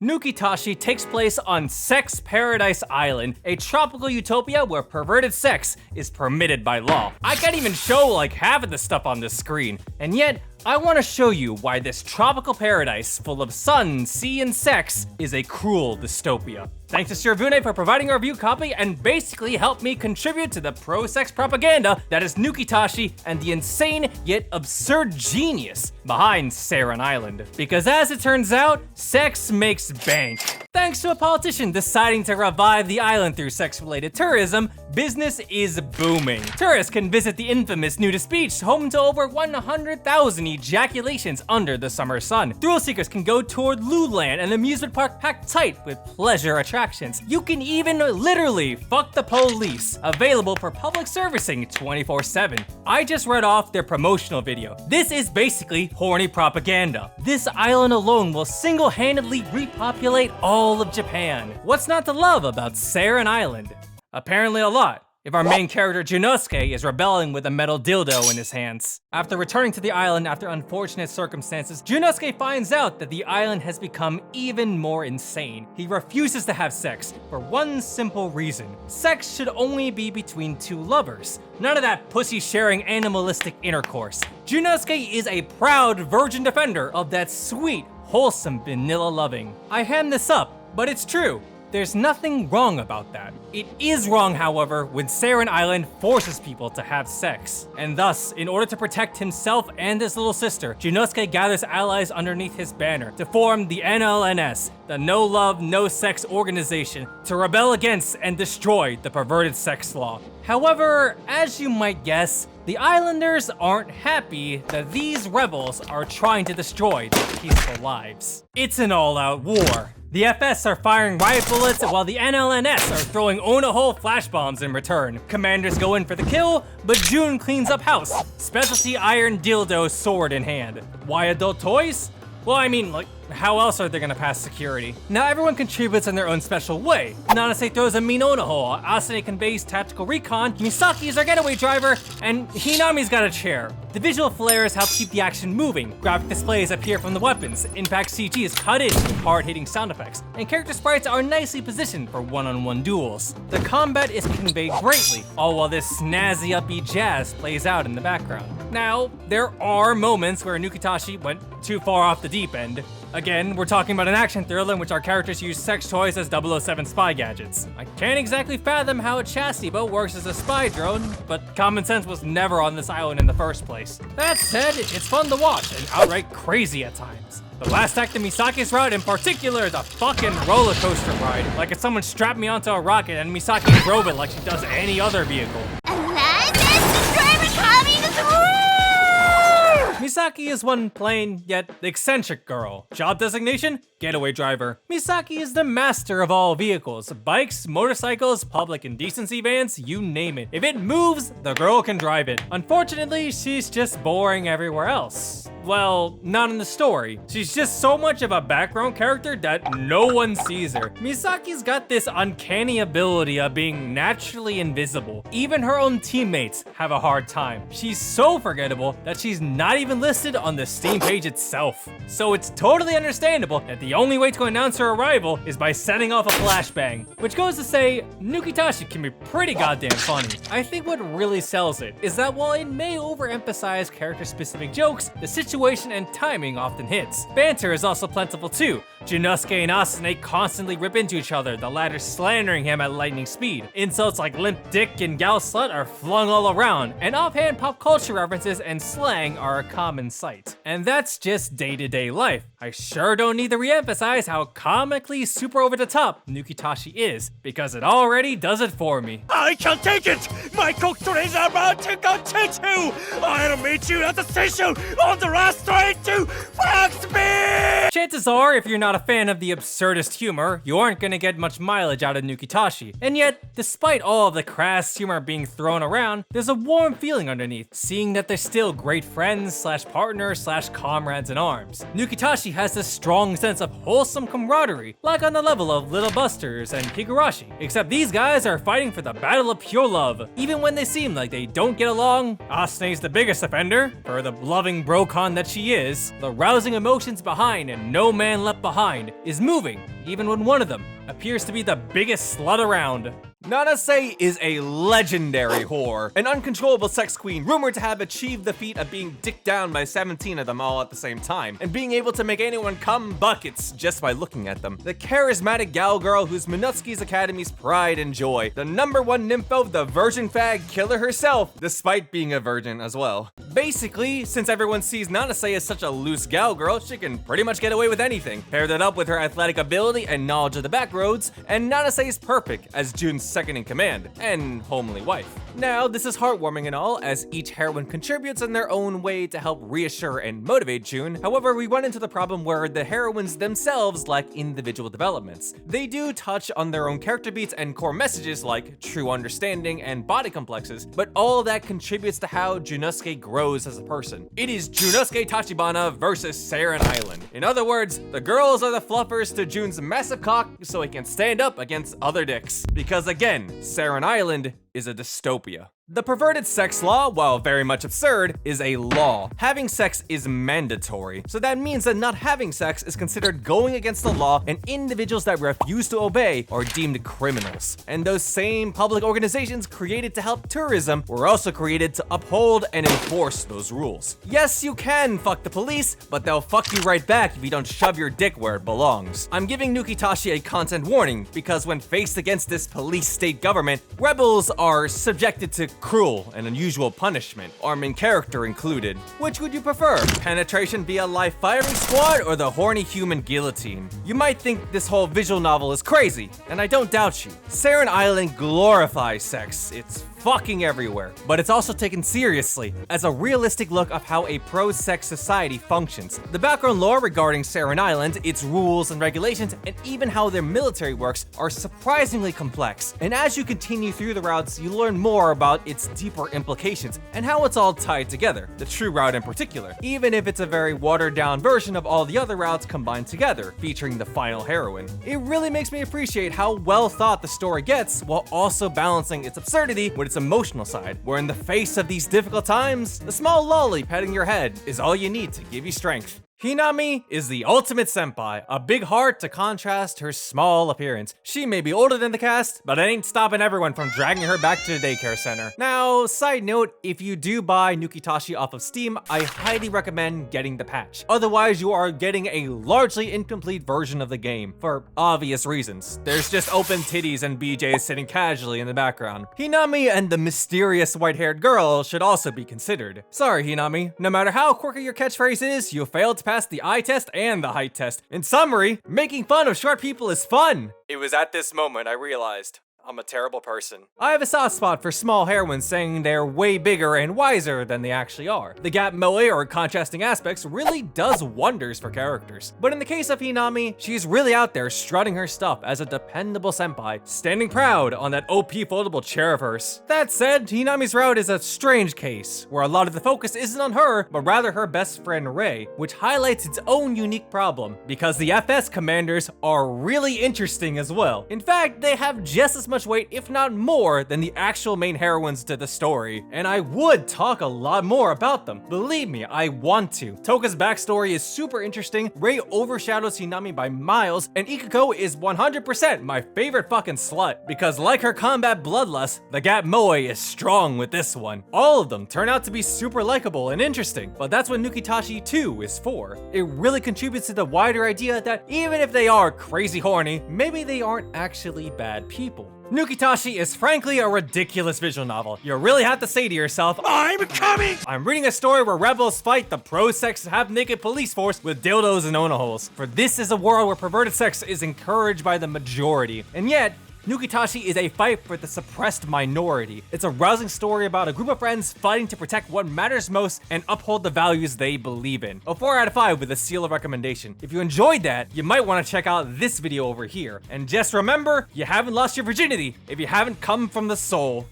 Nukitashi takes place on Sex Paradise Island, a tropical utopia where perverted sex is permitted by law. I can't even show like half of the stuff on this screen, and yet I want to show you why this tropical paradise full of sun, sea, and sex is a cruel dystopia. Thanks to Shirvune for providing a review copy and basically helped me contribute to the pro-sex propaganda that is Nukitashi and the insane yet absurd genius behind Seiren Island. Because as it turns out, sex makes bank. Thanks to a politician deciding to revive the island through sex-related tourism, business is booming. Tourists can visit the infamous nudist beach, home to over 100,000 ejaculations under the summer sun. Thrill seekers can go toward Luland, an amusement park packed tight with pleasure attractions. You can even literally fuck the police, available for public servicing 24/7. I just read off their promotional video. This is basically horny propaganda. This island alone will single-handedly repopulate all of Japan. What's not to love about Seiren Island? Apparently a lot, if our main character Junosuke is rebelling with a metal dildo in his hands. After returning to the island after unfortunate circumstances, Junosuke finds out that the island has become even more insane. He refuses to have sex for one simple reason. Sex should only be between two lovers. None of that pussy-sharing animalistic intercourse. Junosuke is a proud virgin defender of that sweet, wholesome vanilla loving. I ham this up, but it's true. There's nothing wrong about that. It is wrong, however, when Seiren Island forces people to have sex. And thus, in order to protect himself and his little sister, Junosuke gathers allies underneath his banner to form the NLNS, the No Love, No Sex organization, to rebel against and destroy the perverted sex law. However, as you might guess, the islanders aren't happy that these rebels are trying to destroy their peaceful lives. It's an all-out war. The FS are firing riot bullets while the NLNS are throwing Onoho flash bombs in return. Commanders go in for the kill, but June cleans up house, specialty iron dildo sword in hand. Why adult toys? Well, I mean, like, how else are they gonna pass security? Now everyone contributes in their own special way. Nanase throws a mean Onoho, Asane conveys tactical recon, Misaki is our getaway driver, and Hinami's got a chair. The visual flares help keep the action moving, graphic displays appear from the weapons, impact CG is cut in with hard-hitting sound effects, and character sprites are nicely positioned for one-on-one duels. The combat is conveyed greatly, all while this snazzy upbeat jazz plays out in the background. Now, there are moments where Nukitashi went too far off the deep end. Again, we're talking about an action thriller in which our characters use sex toys as 007 spy gadgets. I can't exactly fathom how a chassis boat works as a spy drone, but common sense was never on this island in the first place. That said, it's fun to watch and outright crazy at times. The last act of Misaki's route in particular is a fucking roller coaster ride. Like if someone strapped me onto a rocket and Misaki drove it like she does any other vehicle. Misaki is one plain, yet eccentric girl. Job designation? Getaway driver. Misaki is the master of all vehicles. Bikes, motorcycles, public indecency vans, you name it. If it moves, the girl can drive it. Unfortunately, she's just boring everywhere else. Well, not in the story. She's just so much of a background character that no one sees her. Misaki's got this uncanny ability of being naturally invisible. Even her own teammates have a hard time. She's so forgettable that she's not even listed on the Steam page itself. So it's totally understandable that the only way to announce her arrival is by setting off a flashbang. Which goes to say, Nukitashi can be pretty goddamn funny. I think what really sells it is that while it may overemphasize character-specific jokes, the situation and timing often hits. Banter is also plentiful too. Junosuke and Asane constantly rip into each other, the latter slandering him at lightning speed. Insults like limp dick and gal slut are flung all around, and offhand pop culture references and slang are a common sight. And that's just day-to-day life. I sure don't need to re-emphasize how comically super over the top Nukitashi is, because it already does it for me. I can't take it! My coke train is about to go choo-choo! I'll meet you at the station on the last train to Foxby! Chances are, if you're not a fan of the absurdist humor, you aren't gonna get much mileage out of Nukitashi. And yet, despite all of the crass humor being thrown around, there's a warm feeling underneath, seeing that they're still great friends slash partners slash comrades in arms. Nukitashi has this strong sense of wholesome camaraderie, like on the level of Little Busters and Higurashi. Except these guys are fighting for the battle of pure love. Even when they seem like they don't get along, Asane's the biggest offender, for the loving brocon that she is. The rousing emotions behind and no man left behind mind is moving, even when one of them appears to be the biggest slut around. Nanase is a legendary whore, an uncontrollable sex queen rumored to have achieved the feat of being dicked down by 17 of them all at the same time, and being able to make anyone come buckets just by looking at them. The charismatic gal girl who's Minutsuki's Academy's pride and joy, the #1 nympho, the virgin fag killer herself, despite being a virgin as well. Basically, since everyone sees Nanase as such a loose gal girl, she can pretty much get away with anything. Pair that up with her athletic ability and knowledge of the back roads, and Nanase is perfect as Jun's second in command and homely wife. Now, this is heartwarming and all, as each heroine contributes in their own way to help reassure and motivate Jun. However, we run into the problem where the heroines themselves lack individual developments. They do touch on their own character beats and core messages like true understanding and body complexes, but all of that contributes to how Junosuke grows as a person. It is Junosuke Tachibana versus Saren Island. In other words, the girls are the fluffers to Jun's massive cock so he can stand up against other dicks. Because again, Saren Island is a dystopia. The perverted sex law, while very much absurd, is a law. Having sex is mandatory, so that means that not having sex is considered going against the law, and individuals that refuse to obey are deemed criminals. And those same public organizations created to help tourism were also created to uphold and enforce those rules. Yes, you can fuck the police, but they'll fuck you right back if you don't shove your dick where it belongs. I'm giving Nukitashi a content warning, because when faced against this police state government, rebels are subjected to cruel and unusual punishment, our main character included. Which would you prefer? Penetration via live firing squad or the horny human guillotine? You might think this whole visual novel is crazy, and I don't doubt you. Saren Island glorifies sex. It's fucking everywhere, but it's also taken seriously as a realistic look of how a pro-sex society functions. The background lore regarding Saren Island, its rules and regulations, and even how their military works are surprisingly complex. And as you continue through the routes, you learn more about its deeper implications and how it's all tied together, the true route in particular, even if it's a very watered-down version of all the other routes combined together, featuring the final heroine. It really makes me appreciate how well thought the story gets while also balancing its absurdity with its emotional side, where in the face of these difficult times, a small lolly petting your head is all you need to give you strength. Hinami is the ultimate senpai, a big heart to contrast her small appearance. She may be older than the cast, but it ain't stopping everyone from dragging her back to the daycare center. Now, side note, if you do buy Nukitashi off of Steam, I highly recommend getting the patch. Otherwise, you are getting a largely incomplete version of the game, for obvious reasons. There's just open titties and BJs sitting casually in the background. Hinami and the mysterious white-haired girl should also be considered. Sorry, Hinami, no matter how quirky your catchphrase is, you failed to pass the eye test and the height test. In summary, making fun of short people is fun. It was at this moment I realized I'm a terrible person. I have a soft spot for small heroines saying they're way bigger and wiser than they actually are. The gap moe, or contrasting aspects, really does wonders for characters. But in the case of Hinami, she's really out there strutting her stuff as a dependable senpai, standing proud on that OP foldable chair of hers. That said, Hinami's route is a strange case, where a lot of the focus isn't on her, but rather her best friend Rei, which highlights its own unique problem, because the FS commanders are really interesting as well. In fact, they have just as much weight, if not more, than the actual main heroines to the story, and I would talk a lot more about them. Believe me, I want to. Toka's backstory is super interesting, Rei overshadows Hinami by miles, and Ikuko is 100% my favorite fucking slut, because like her combat bloodlust, the Gap Moe is strong with this one. All of them turn out to be super likable and interesting, but that's what Nukitashi 2 is for. It really contributes to the wider idea that even if they are crazy horny, maybe they aren't actually bad people. Nukitashi is frankly a ridiculous visual novel. You really have to say to yourself, I'm coming! I'm reading a story where rebels fight the pro-sex half-naked police force with dildos and onaholes. For this is a world where perverted sex is encouraged by the majority. And yet, Nukitashi is a fight for the suppressed minority. It's a rousing story about a group of friends fighting to protect what matters most and uphold the values they believe in. A 4 out of 5 with a seal of recommendation. If you enjoyed that, you might want to check out this video over here. And just remember, you haven't lost your virginity if you haven't come from the soul.